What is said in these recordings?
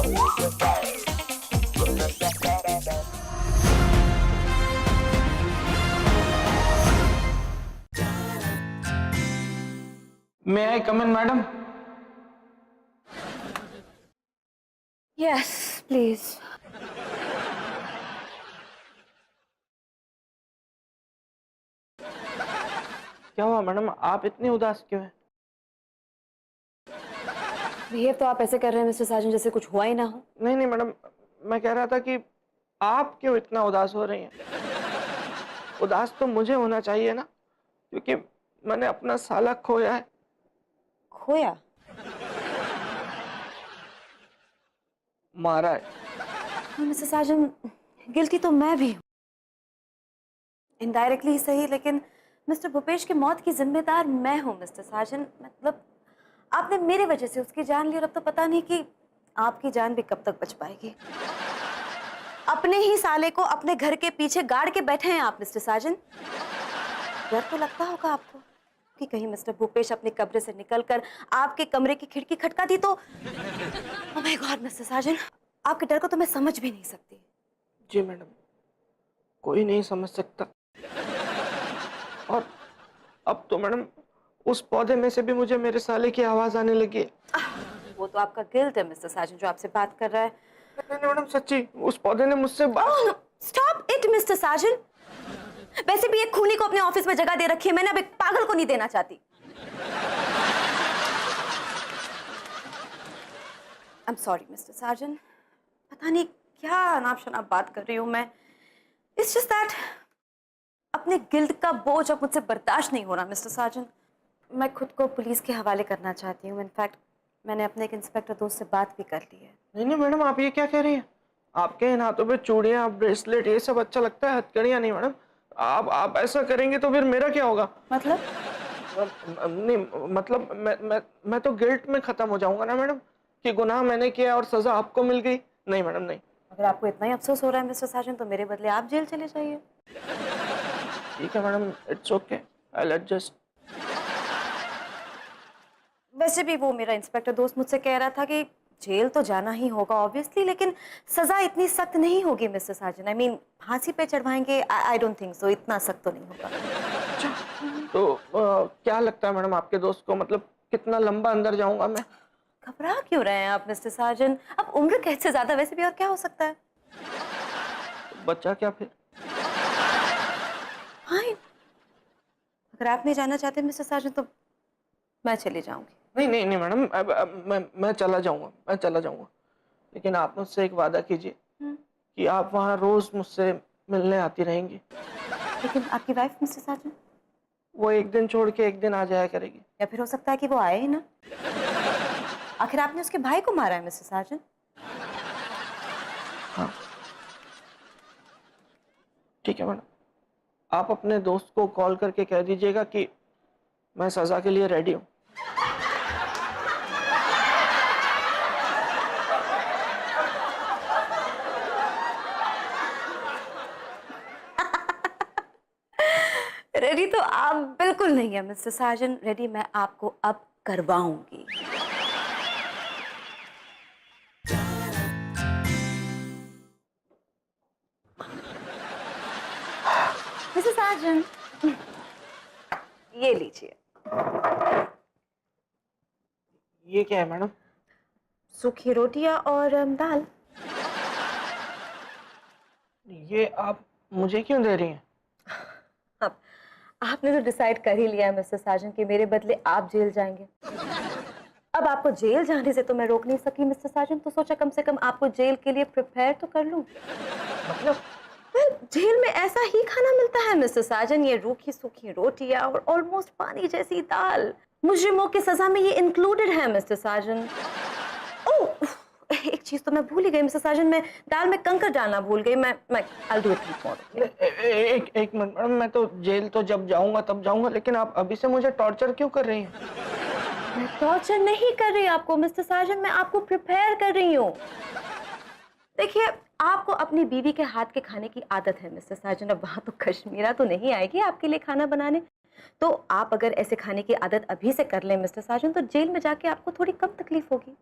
May I come in, madam? Yes, please. क्या हुआ madam, आप इतनी उदास क्यों हैं? बिहेव तो आप ऐसे कर रहे हैं मिस्टर साजन जैसे कुछ हुआ ही ना हो। नहीं नहीं मैडम, मैं कह रहा था कि आप क्यों इतना उदास हो रही हैं? उदास तो मुझे होना चाहिए ना, क्योंकि मैंने अपना साला खोया है। खोया? मारा है। मिस्टर साजन, गिल्टी तो मैं भी हूँ, इनडायरेक्टली ही सही, लेकिन मिस्टर भूपेश की मौत की जिम्मेदार मैं हूँ मिस्टर साजन। मतलब आपने मेरे वजह से उसकी जान ली और अब तो पता नहीं कि आपकी जान भी कब तक बच पाएगी। अपने ही साले को अपने घर के पीछे गाड़ के बैठे हैं आप मिस्टर साजन। डर तो लगता होगा आपको कि कहीं मिस्टर भूपेश अपने कमरे से निकलकर आपके कमरे की खिड़की खटका दी तो। ओह माय गॉड मिस्टर साजन, आपके डर को तो मैं समझ भी नहीं सकती। जी मैडम, कोई नहीं समझ सकता। और अब तो मैडम उस पौधे में से भी मुझे मेरे साले की आवाज आने लगी है। वो तो आपका गिल्ट है मिस्टर साजन जो आपसे बात कर रहा है। नहीं नहीं मैडम, सच्ची उस पौधे ने मुझसे बात। स्टॉप इट मिस्टर साजन। वैसे भी एक खूनी को अपने ऑफिस में जगह दे रखी है, मैंने अब एक पागल को नहीं देना चाहती। आई एम सॉरी मिस्टर साजन, पता नहीं क्या अनाप शनाप बात कर रही हूं मैं। इट्स जस्ट दैट अपने गिल्ट का बोझ अब मुझसे बर्दाश्त नहीं हो रहा मिस्टर साजन। मैं खुद को पुलिस के हवाले करना चाहती हूँ। इनफैक्ट मैंने अपने एक इंस्पेक्टर दोस्त से बात भी कर ली है। नहीं नहीं मैडम, आप ये क्या कह रही हैं? आपके इन हाथों पे चूड़ियां, ब्रेसलेट, ये सब अच्छा लगता है, हथकड़ियां नहीं मैडम। आप ऐसा करेंगे तो फिर मेरा क्या होगा? मतलब? नहीं मतलब मैं तो गिल्ट में खत्म हो जाऊंगा ना मैडम, कि गुनाह मैंने किया और सजा आपको मिल गई। नहीं मैडम नहीं। अगर आपको इतना ही अफसोस हो रहा है मिस्टर साजन तो मेरे बदले आप जेल चले जाइए। ठीक है madam, it's okay, I will adjust. वैसे भी वो मेरा इंस्पेक्टर दोस्त मुझसे कह रहा था कि जेल तो जाना ही होगा ऑब्वियसली, लेकिन सजा इतनी सख्त नहीं होगी मिस्टर साजन। आई मीन फांसी पे चढ़वाएंगे, आई डोंट थिंक सो, इतना सख्त तो नहीं होगा। तो क्या लगता है मैडम आपके दोस्त को, मतलब कितना लंबा अंदर जाऊंगा मैं? घबरा क्यों रहे हैं आप मिस्टर साजन? अब उम्र कैद से ज्यादा वैसे भी और क्या हो सकता है। बच्चा क्या फिर? फाइन, अगर आप नहीं जाना चाहते मिस्टर साजन तो मैं चली जाऊंगी। नहीं नहीं नहीं मैडम, मैं चला जाऊंगा, मैं चला जाऊंगा, लेकिन आप मुझसे एक वादा कीजिए कि आप वहाँ रोज मुझसे मिलने आती रहेंगी। लेकिन आपकी वाइफ मिस्टर साजन? वो एक दिन छोड़ के एक दिन आ जाया करेगी। या फिर हो सकता है कि वो आए ही ना। आखिर आपने उसके भाई को मारा है मिस्टर साजन। हाँ ठीक है मैडम, आप अपने दोस्त को कॉल करके कह दीजिएगा कि मैं सजा के लिए रेडी हूँ। रेडी तो आप बिल्कुल नहीं है मिस्टर साजन। रेडी मैं आपको अब करवाऊंगी। मिस्टर साजन, ये लीजिए। ये क्या है मैडम? सूखी रोटियां और दाल। ये आप मुझे क्यों दे रही हैं? अब आपने तो डिसाइड कर ही लिया है मिस्टर साजन कि मेरे बदले आप जेल जाएंगे। अब आपको जेल जाने से तो मैं रोक नहीं सकी मिस्टर साजन, तो सोचा कम से कम आपको जेल के लिए प्रिपेयर तो कर लूं। मतलब जेल में ऐसा ही खाना मिलता है मिस्टर साजन, ये रूखी सूखी रोटियां और ऑलमोस्ट पानी जैसी दाल। मुजरिमों की सजा में ये इंक्लूडेड है मिस्टर साजन। ओह, एक चीज तो मैं भूल ही गई मिस्टर साजन, मैं दाल में कंकर डालना भूल गई। मैं I'll do it tomorrow। एक मिनट मैडम, मैं तो जेल तो जब जाऊंगा तब जाऊंगा, लेकिन आप अभी से मुझे टॉर्चर क्यों कर रही हैं? मैं टॉर्चर नहीं कर रही आपको मिस्टर साजन, मैं आपको प्रिपेयर कर रही हूँ। देखिए, आपको अपनी बीवी के हाथ के खाने की आदत है मिस्टर साजन। अब वहां तो कश्मीरा तो नहीं आएगी आपके लिए खाना बनाने, तो आप अगर ऐसे खाने की आदत अभी से कर लें मिस्टर साजन तो जेल में जाके आपको थोड़ी कम तकलीफ होगी।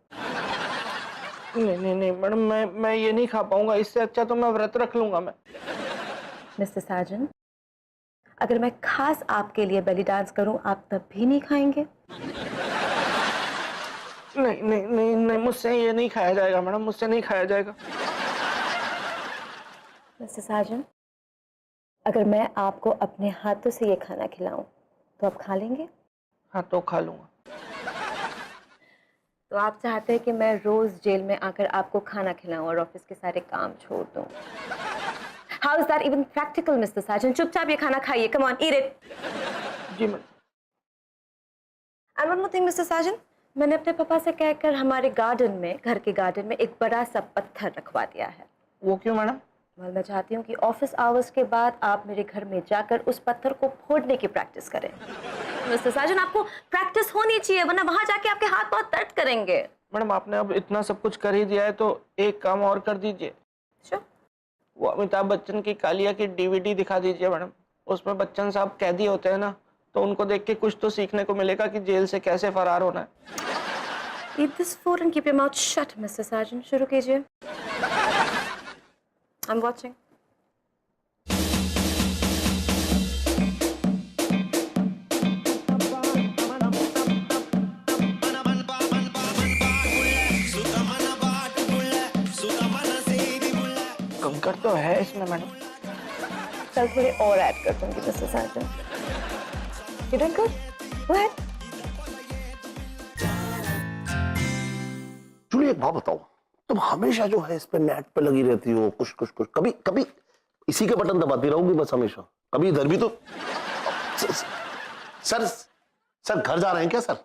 नहीं नहीं नहीं मैडम, मैं ये नहीं खा पाऊंगा, इससे अच्छा तो मैं व्रत रख लूंगा मैं। मिस्टर साजन, अगर मैं खास आपके लिए बेली डांस करूं, आप तब भी नहीं खाएंगे? नहीं नहीं नहीं नहीं, मुझसे ये नहीं खाया जाएगा मैडम, मुझसे नहीं खाया जाएगा। मिस्टर साजन, अगर मैं आपको अपने हाथों से ये खाना खिलाऊं तो आप खा लेंगे? हाँ तो खा लूंगा। तो आप चाहते हैं कि मैं रोज जेल में आकर आपको खाना खिलाऊं और ऑफिस के सारे काम छोड़ दूं? How is that even practical mister Sajan? चुपचाप ये खाना खाइए, कम ऑन, ईट इट। जी madam. And one more thing mister Sajan, मैंने अपने पापा से कहकर हमारे गार्डन में, घर के गार्डन में एक बड़ा सा पत्थर रखवा दिया है। वो क्यों मैडम? well, मैं चाहती हूँ कि ऑफिस आवर्स के बाद आप मेरे घर में जाकर उस पत्थर को फोड़ने की प्रैक्टिस करें। मिस्टर साजन, आपको प्रैक्टिस होनी चाहिए, वरना वहां जाके आपके हाथ बहुत दर्द करेंगे। मैडम आपने अब इतना सब कुछ कर ही दिया है तो एक काम और कर दीजिए। Sure. वो अमिताभ बच्चन की कालिया की डीवीडी दिखा दीजिए मैडम। उसमें बच्चन साहब कैदी होते हैं ना, तो उनको देख के कुछ तो सीखने को मिलेगा कि जेल से कैसे फरार होना है। Eat this food and keep your mouth shut, Mr. Sergeant. शुरू कीजिए। I'm watching. कंकर तो है इसमें मैडम। चल थोड़े और ऐड कर दूंगी, Mr. Sergeant. You doing good? Go ahead. Jully एक बात बताओ, तुम हमेशा जो है इस पे नेट पे लगी रहती हो, कुछ कुछ कुछ, कभी कभी इसी के बटन दबाती रहोगी बस हमेशा, कभी इधर भी तो। सर सर घर जा रहे हैं क्या सर?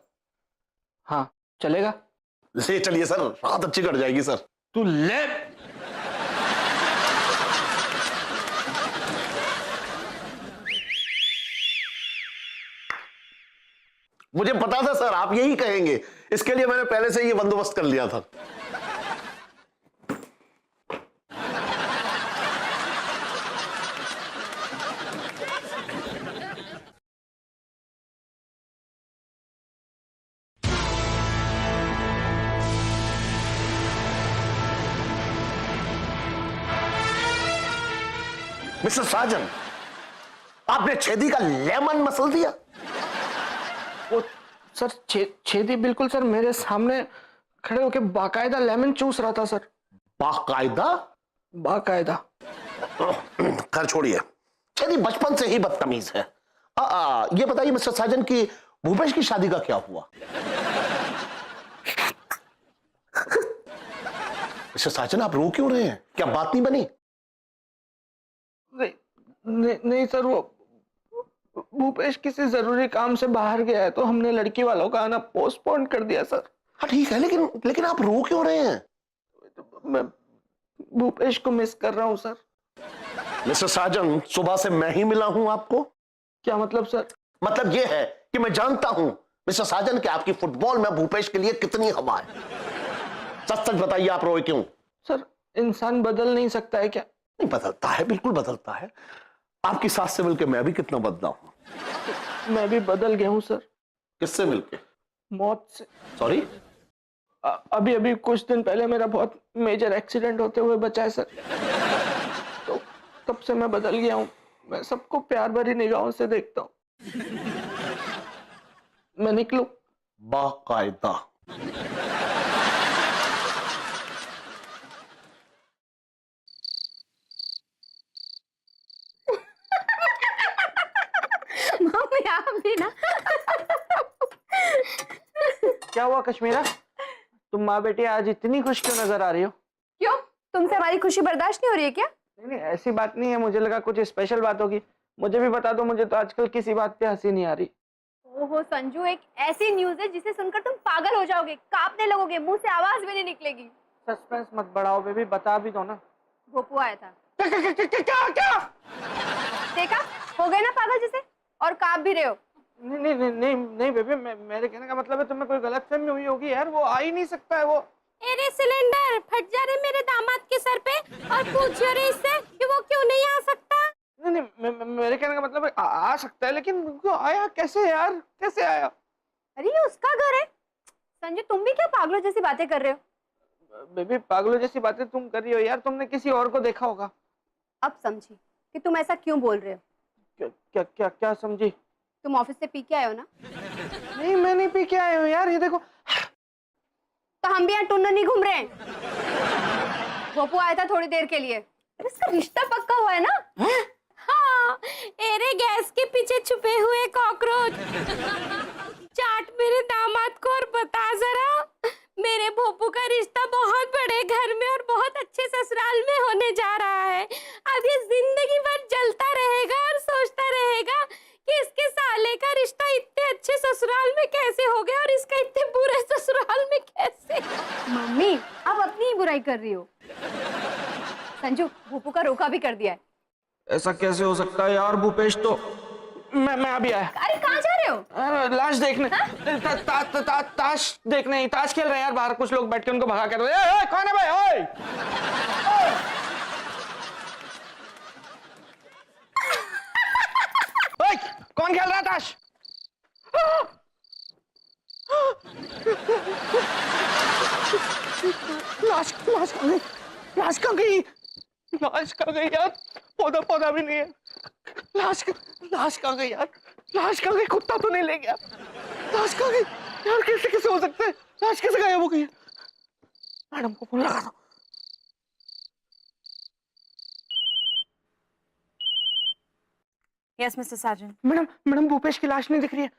हाँ चलेगा। ले चलिए सर, रात अच्छी कट जाएगी सर। तू ले। मुझे पता था सर आप यही कहेंगे, इसके लिए मैंने पहले से ये बंदोबस्त कर लिया था। मिस्टर साजन, आपने छेदी का लेमन मसल दिया। वो सर छेदी बिल्कुल सर मेरे सामने खड़े होके बाकायदा लेमन चूस रहा था सर। बाकायदा? बाकायदा। खैर छोड़िए, छेदी बचपन से ही बदतमीज है। ये बताइए मिस्टर साजन की भूपेश की शादी का क्या हुआ? मिस्टर साजन आप रो क्यों रहे हैं? क्या बात नहीं बनी? नहीं सर, वो भूपेश किसी जरूरी काम से बाहर गया है तो हमने लड़की वालों का आना पोस्टपोन कर दिया सर। हाँ ठीक है, लेकिन लेकिन आप रो क्यों रहे हैं? मैं भूपेश को मिस कर रहा हूं सर। मिस्टर साजन, सुबह से मैं ही मिला हूं आपको। क्या मतलब सर? मतलब यह है कि मैं जानता हूं मिस्टर साजन कि आपकी फुटबॉल में भूपेश के लिए कितनी हवा है। सच सच बताइए आप रोए क्यों? सर इंसान बदल नहीं सकता है क्या? नहीं बदलता है, बिल्कुल बदलता है। आपकी सास से मिलकर मैं भी कितना बदला हूं। मैं भी बदल गया हूं सर। किससे मिलके? मौत से। सॉरी? अभी अभी कुछ दिन पहले मेरा बहुत मेजर एक्सीडेंट होते हुए बचा है सर। तो तब से मैं बदल गया हूं। मैं सबको प्यार भरी निगाहों से देखता हूं। मैं निकलूं? बाकायदा। मम्मी आप भी ना। क्या हुआ कश्मीरा? तुम माँ बेटी आज इतनी खुश क्यों नजर आ रही हो? क्यों? तुमसे हमारी खुशी बर्दाश्त नहीं हो रही है क्या? नहीं ऐसी बात नहीं है, मुझे लगा कुछ स्पेशल बात होगी। मुझे भी बता दो, मुझे तो आजकल किसी बात पे हंसी नहीं आ रही। ओहो संजू, एक ऐसी न्यूज़ है जिसे सुनकर तुम पागल हो जाओगे, कांपने लगोगे, मुंह से आवाज भी नहीं निकलेगी। सस्पेंस मत बढ़ाओ बेबी, बता भी दो ना। भोपू आया था। क्या? देखा, हो गए ना पागल जैसे, और कांप भी रहे हो। नहीं नहीं नहीं नहीं नहीं बेबी, मेरे कहने का मतलब है तुम्हें कोई गलतफहमी हुई होगी यार। वो आ ही नहीं सकता है वो। अरे सिलेंडर फट जा रहे मेरे दामाद के सर पे, और पूछ रहे इससे कि वो क्यों नहीं आ सकता। नहीं नहीं मेरे कहने का मतलब है आ सकता है, लेकिन वो आया कैसे यार? कैसे आया? अरे ये उसका घर है। संजू तुम भी क्या पागलों जैसी बातें कर रहे हो? बेबी पागलों जैसी बातें तुम कर रही हो यार, तुमने किसी और को देखा होगा। अब समझी कि तुम ऐसा क्यों बोल रहे हो। क्या क्या क्या क्या समझी? तुम ऑफिस से पी के आए हो ना? नहीं मैं नहीं पी के आया हूँ यार, ये देखो। तो हम भी यहाँ टुन्नू नहीं घूम रहे हैं। गोपू आया था थोड़ी देर के लिए। अरे इसका रिश्ता पक्का हुआ है ना? हाँ, अरे गैस के पीछे छुपे हुए कॉकरोच। चाट मेरे दामाद को और बता जरा, मेरे भोपू का रिश्ता बहुत बड़े घर में और बहुत अच्छे ससुराल में होने जा रहा है। अब ये जिंदगी भर जलता रहेगा और सोचता रहेगा कि इसके साले का रिश्ता इतने अच्छे ससुराल में कैसे हो गया और इसका इतने बुरे ससुराल में कैसे। मम्मी आप अपनी ही बुराई कर रही हो। संजू भूपू का रोका भी कर दिया है। ऐसा कैसे हो सकता है यार भूपेश? तो मैं अभी आया। अरे कहाँ जा रहे हो? लाश देखने, ताश देखने, ताश खेल रहे हैं यार बाहर, कुछ लोग बैठ के उनको भगा कर। ए, कौन है भाई? ओए! ओए, कौन खेल रहा है ताश? लाश लाश कहाँ गई? लाश कहाँ गई? लाश कहाँ गई यार? पौधा भी नहीं है। लाश कहाँ गई यार? लाश कहाँ गई? कुत्ता तो नहीं ले गया? लाश कहाँ गई यार? कैसे हो सकता है? लाश कैसे गायब हो गई? मैडम को फोन लगा दो। यस मिस्टर साजन। मैडम भूपेश की लाश नहीं दिख रही है।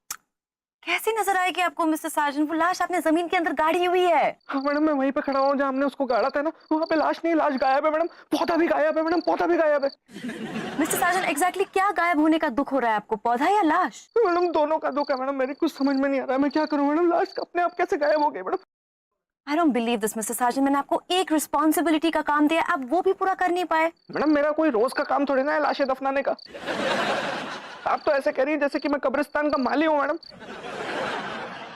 कैसी नजर आएगी आपको मिस्टर साजन? वो लाश आपने जमीन के अंदर गाड़ी हुई है। हाँ मैडम, मैं वहीं पे खड़ा हूँ जहाँ हमने उसको गाड़ा था ना, वहाँ पे लाश नहीं, लाश गायब है मैडम। पौधा भी गायब है मैडम, पौधा भी गायब है। मिस्टर साजन एग्जैक्टली क्या गायब होने का दुख हो रहा है आपको, पौधा या लाश? मैडम दोनों का दुख है मैडम, मेरे कुछ समझ में नहीं आ रहा है, मैं क्या करूँ मैडम? लाश अपने आप कैसे गायब हो गई madam? I don't believe this mister Sajan. मैंने आपको एक रिस्पॉन्सिबिलिटी का काम दिया, आप वो भी पूरा कर नहीं पाए। मैडम मेरा कोई रोज का काम थोड़ी ना है लाशें दफनाने का। आप तो ऐसे कह रही हैं जैसे कि मैं कब्रिस्तान का माली हूँ मैडम।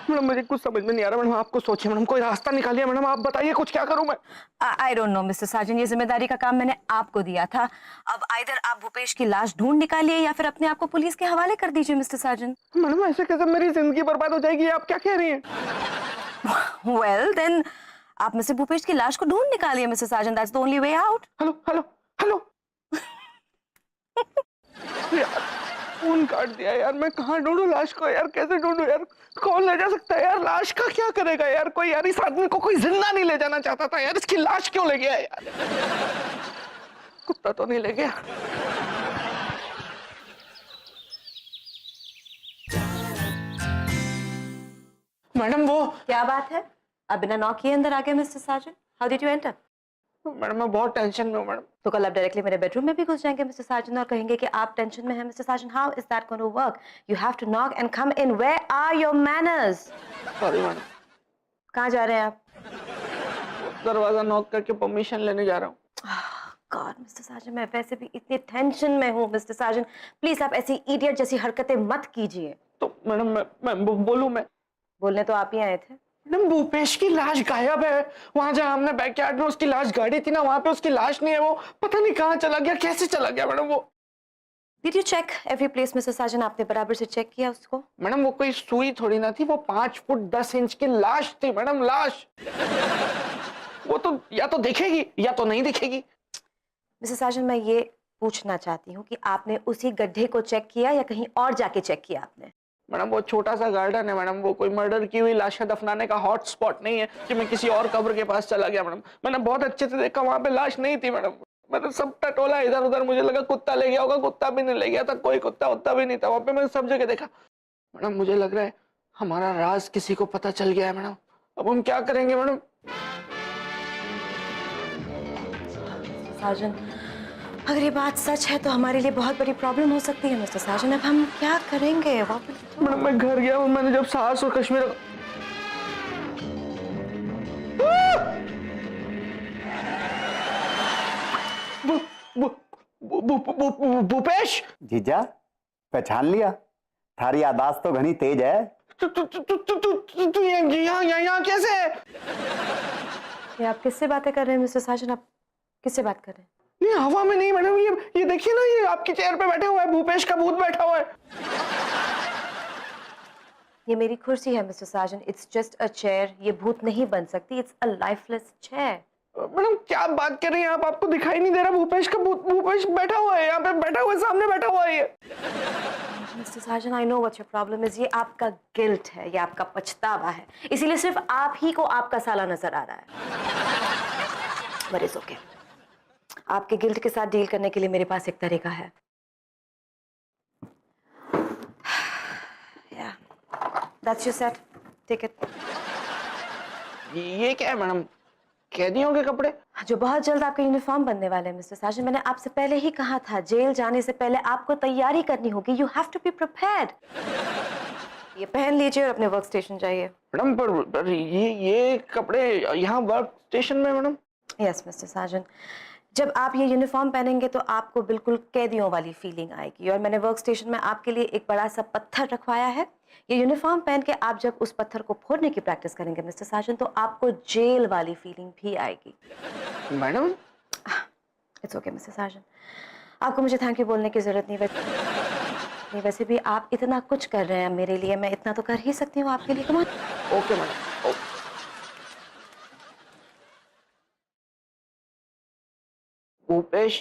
मैडम मुझे कुछ समझ में नहीं आ रहा मैडम, आपको सोचिए मैडम, कोई रास्ता निकालिए मैडम, आप बताइए कुछ, क्या करूं मैं? आई डोंट नो मिस्टर साजन, ये जिम्मेदारी का काम मैंने आपको दिया था। अब आइदर आप भूपेश की लाश ढूंढ निकालिए या फिर अपने आप को पुलिस के हवाले कर दीजिए मिस्टर साजन। मैडम ऐसे कैसे मेरी जिंदगी बर्बाद हो जाएगी? आप क्या कह रही हैं? वेल देन आप मिस्टर भूपेश की लाश को ढूंढ निकालिए mister Sajan, that's the only way out. Hello hello hello. यार फोन काट दिया यार, मैं कहाँ ढूंढूं लाश को यार? कैसे ढूंढूं यार? कौन ले जा सकता है यार? लाश का क्या करेगा यार कोई? यार इस आदमी को कोई जिंदा नहीं ले जाना चाहता था यार, इसकी लाश क्यों ले गया यार? कुत्ता तो नहीं ले गया? मैडम वो क्या बात है, अब बिना नॉक किए अंदर आ गए mister Sajan? How did you enter? Madam मैं बहुत टेंशन में हूँ मैडम। तो कल आप डायरेक्टली मेरे बेडरूम में भी घुस जाएंगे मिस्टर साजन और कहेंगे कि आप टेंशन में हैं mister Sajan? How is that going to work? You have to knock and come in. Where are your manners? Sorry madam. कहाँ जा रहे हैं आप? दरवाजा नॉक करके परमिशन लेने जा रहा हूँ। गॉड मिस्टर साजन, मैं वैसे भी इतनी टेंशन में हूँ मिस्टर साजन, प्लीज आप ऐसी इडियट जैसी हरकतें मत कीजिए। तो मैडम मैं बोलूँ? मैं बोलने तो आप ही आए थे। मैडम भूपेश की लाश गायब है। वहां जहाँ हमने बैकयार्ड में उसकी लाश गाड़ी थी ना, वहां पे उसकी लाश नहीं है। वो पता नहीं कहाँ चला गया, कैसे चला गया मैडम वो? Did you check every place mister Sajan? आपने बराबर से चेक किया उसको? मैडम वो कोई सुई थोड़ी ना थी, वो 5 फुट 10 इंच की लाश थी मैडम, लाश। वो तो या तो दिखेगी या तो नहीं दिखेगी। मिस्टर साजन मैं ये पूछना चाहती हूँ कि आपने उसी गड्ढे को चेक किया या कहीं और जाके चेक किया आपने? मैडम वो छोटा सा गार्डन है मैडम, वो कोई मर्डर की हुई लाशें दफनाने का हॉट स्पॉट नहीं है कि मैं किसी और कब्र के पास चला गया मैडम। मैंने बहुत अच्छे से देखा, वहां पे लाश नहीं थी मैडम। मैंने सब टटोला इधर उधर, मुझे लगा कुत्ता ले गया होगा, कुत्ता भी नहीं ले गया था, कोई कुत्ता उत्ता भी नहीं था वहां पे। मैंने सब जगह देखा मैडम। मुझे लग रहा है हमारा राज किसी को पता चल गया है मैडम। अब हम क्या करेंगे मैडम? साजन अगर ये बात सच है तो हमारे लिए बहुत बड़ी प्रॉब्लम हो सकती है मिस्टर साजन। अब हम क्या करेंगे? मैडम मैं घर गया और मैंने जब सास और कश्मीर भूपेश! जीजा पहचान लिया? थारी यादाश्त तो घनी तेज है। तू यहाँ कैसे है? ये आप किससे बातें कर रहे हैं मिस्टर साजन? आप किससे बात कर रहे हैं? नहीं हवा में नहीं मैडम, ये देखिए ना, ये आपकी चेयर पे बैठा हुआ है, भूपेश का भूत बैठा हुआ है। ये मेरी कुर्सी है mister Sajan, it's just a chair, ये भूत नहीं बन सकती, it's a lifeless chair. Madam क्या बात कर रही हैं आप? आपको दिखाई नहीं दे रहा भूपेश का भूत? भूपेश बैठा हुआ है यहाँ पे, बैठा हुआ है, सामने बैठा हुआ है ये। Mister Sajan, I know what your problem is, ये आपका गिल्ट है, ये आपका पछतावा है, इसीलिए सिर्फ आप ही को आपका साला नजर आ रहा है। बट इट्स ओके, आपके गिल्ट के साथ डील करने के लिए मेरे पास एक तरीका है। Yeah, that's your set. Take it. ये क्या है मैडम? कैदियों के कपड़े? जो बहुत जल्द आपका यूनिफॉर्म बनने वाले हैं मिस्टर साजन, मैंने आपसे पहले ही कहा था जेल जाने से पहले आपको तैयारी करनी होगी, you have to be prepared. ये पहन लीजिए और अपने वर्क स्टेशन जाइए। मैडम पर ये कपड़े यहाँ वर्क स्टेशन में मैडम? यस मिस्टर साजन, जब आप ये यूनिफॉर्म पहनेंगे तो आपको बिल्कुल कैदियों वाली फीलिंग आएगी, और मैंने वर्क स्टेशन में आपके लिए एक बड़ा सा पत्थर रखवाया है। ये यूनिफॉर्म पहन के आप जब उस पत्थर को फोड़ने की प्रैक्टिस करेंगे मिस्टर साजन, तो आपको जेल वाली फीलिंग भी आएगी। मैडम इट्स ओके मिस्टर साजन, आपको मुझे थैंक यू बोलने की जरूरत नहीं, वैसे भी आप इतना कुछ कर रहे हैं मेरे लिए, मैं इतना तो कर ही सकती हूँ आपके लिए। Come on. Okay madam. Bhupesh,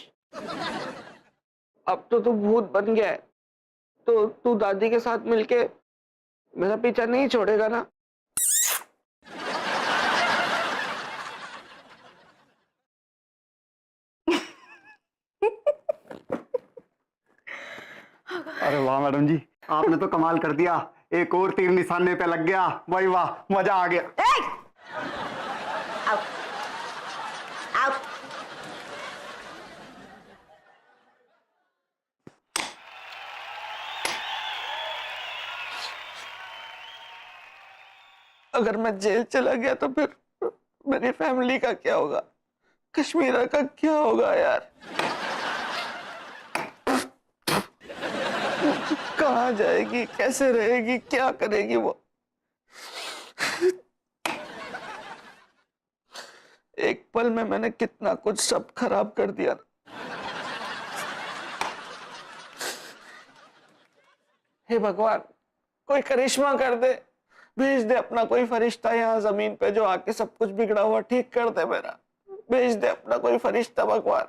अब तो तू भूत बन गया है, तो तू दादी के साथ मिलके मेरा पीछा नहीं छोड़ेगा ना? अरे वाह मैडम जी, आपने तो कमाल कर दिया, एक और तीर निशाने पे लग गया। भाई वाह, मजा आ गया। Out. Out. अगर मैं जेल चला गया तो फिर मेरी फैमिली का क्या होगा? कश्मीरा का क्या होगा यार? कहाँ जाएगी, कैसे रहेगी, क्या करेगी वो? एक पल में मैंने कितना कुछ सब खराब कर दिया ना। हे भगवान, कोई करिश्मा कर दे, भेज दे अपना कोई फरिश्ता यहाँ जमीन पे जो आके सब कुछ बिगड़ा हुआ ठीक कर दे मेरा। भेज दे अपना कोई फरिश्ता भगवान।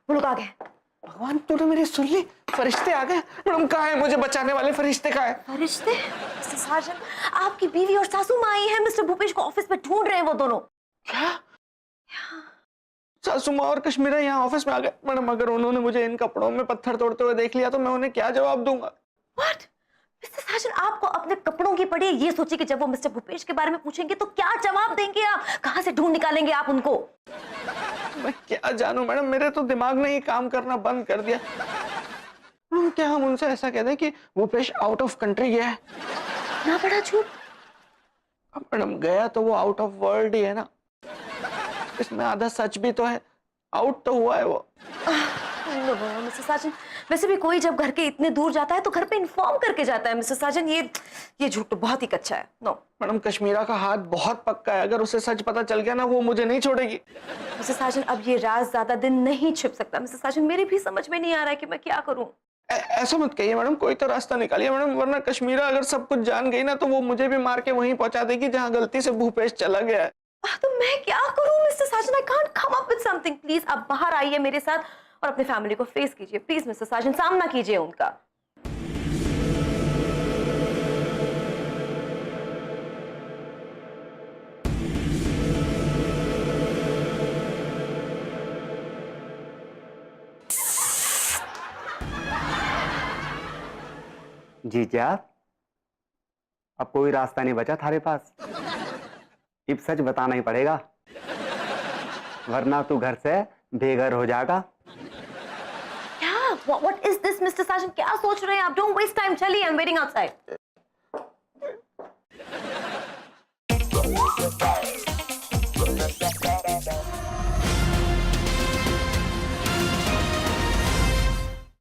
वो लोग आ गए। भगवान तूने मेरी सुन ली? फरिश्ते आ गए? मैडम कहाँ है मुझे बचाने वाले फरिश्ते? कहाँ है? फरिश्ते? मिस्टर साजन, आपकी बीवी और सासू माँ आई हैं, मिस्टर भूपेश को ऑफिस में ढूंढ रहे हैं वो दोनों। क्या? सासू माँ और कश्मीरा यहाँ ऑफिस में आ गए? मैडम अगर उन्होंने मुझे इन कपड़ों में पत्थर तोड़ते हुए देख लिया तो मैं उन्हें क्या जवाब दूंगा? What? मिस्टर साजन, आपको अपने कपड़ों की पड़ी है, ये सोचिए कि जब वो मिस्टर भूपेश के बारे में पूछेंगे तो क्या जवाब देंगे आप? कहाँ से ढूंढ निकालेंगे आप उनको? मैं क्या जानूं मैडम, मेरे तो दिमाग ने ही काम करना बंद कर दिया। क्या हम उनसे ऐसा कह दें कि भूपेश आउट ऑफ कंट्री गया है? ना बड़ा झूठ। अब मैडम गया तो वो आउट ऑफ वर्ल्ड ही है ना, इसमें आधा सच भी तो है। आउट तो हुआ है वो। मिस्टर साजन, वैसे भी कोई जब घर के इतने दूर जाता है तो घर पे इन्फॉर्म करके जाता है मिस्टर साजन, ये झूठ तो बहुत ही कच्चा है। नो मैडम, कश्मीरा का हाथ बहुत पक्का है, अगर उसे सच पता चल गया ना वो मुझे नहीं छोड़ेगी। मिस्टर साजन, अब ये राज ज्यादा दिन नहीं छिप सकता। मिस्टर साजन, मेरे भी समझ में नहीं आ रहा है कि मैं क्या करूं। ऐसा मत कहिए मैडम, कोई तो रास्ता निकालिए मैडम, वरना कश्मीरा अगर सब कुछ जान गई ना तो वो मुझे भी मार के वहीं पहुंचा देगी जहां गलती से भूपेश चला गया है। तो मैं क्या करूं mister Sajan? I can't come up with something. Please आप बाहर आइए मेरे साथ और अपनी फैमिली को फेस कीजिए। प्लीज मिस्टर साजन, सामना कीजिए उनका। जीजा, अब कोई रास्ता नहीं बचा थारे पास, अब सच बताना ही पड़ेगा, वरना तू घर से बेघर हो जाएगा। क्या? What is this, Mr. Sajan? क्या सोच रहे हैं आप? Don't waste time. चलिए, I'm waiting outside.